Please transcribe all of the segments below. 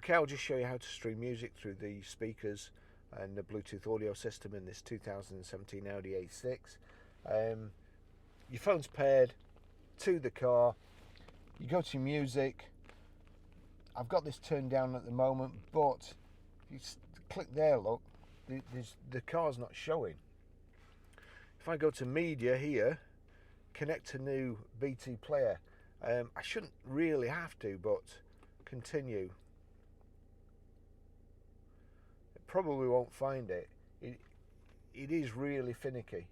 Okay, I'll just show you how to stream music through the speakers and the Bluetooth audio system in this 2017 Audi A6. Your phone's paired to the car. You go to music. I've got this turned down at the moment, but if you click there, look, the car's not showing. If I go to media here, connect to new BT player, I shouldn't really have to, but continue. It probably won't find it. It is really finicky.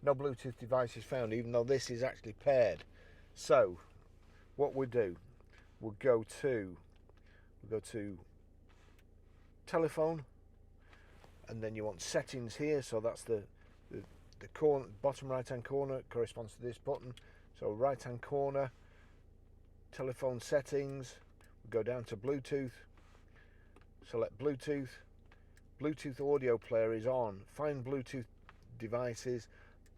No Bluetooth device is found, even though this is actually paired. So what we'll do, we'll go to telephone, and then you want settings here. So that's the corner, bottom right hand corner corresponds to this button. So right hand corner, telephone settings, we'll go down to Bluetooth, select Bluetooth. Bluetooth audio player is on. Find Bluetooth devices,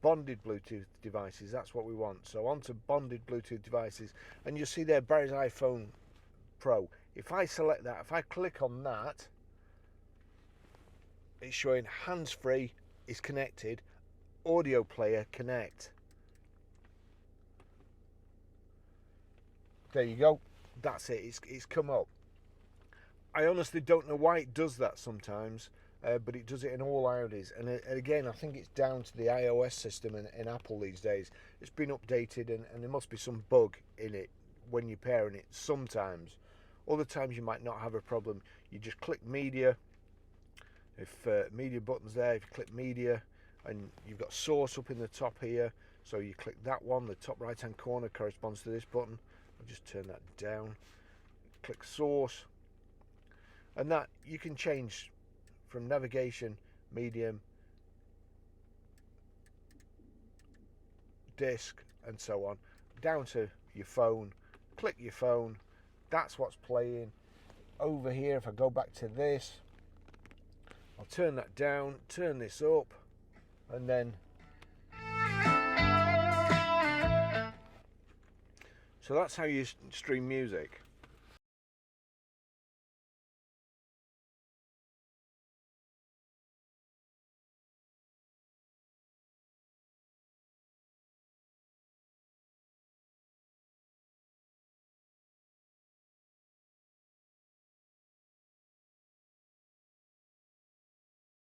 bonded Bluetooth devices, that's what we want. So onto bonded Bluetooth devices, and you'll see there Barry's iPhone Pro. If I select that, if I click on that, it's showing hands-free is connected, audio player connect. There you go, that's it, it's come up. I honestly don't know why it does that sometimes, but it does it in all Audis. And again, I think it's down to the iOS system in Apple these days. It's been updated, and there must be some bug in it when you're pairing it sometimes. Other times you might not have a problem. You just click media. If media button's there, if you click media, and you've got source up in the top here, so you click that one, the top right hand corner corresponds to this button. I'll just turn that down. Click source, and that you can change from navigation, medium, disc, and so on, down to your phone. Click your phone, that's what's playing. Over here, if I go back to this, I'll turn that down, turn this up, and then so that's how you stream music.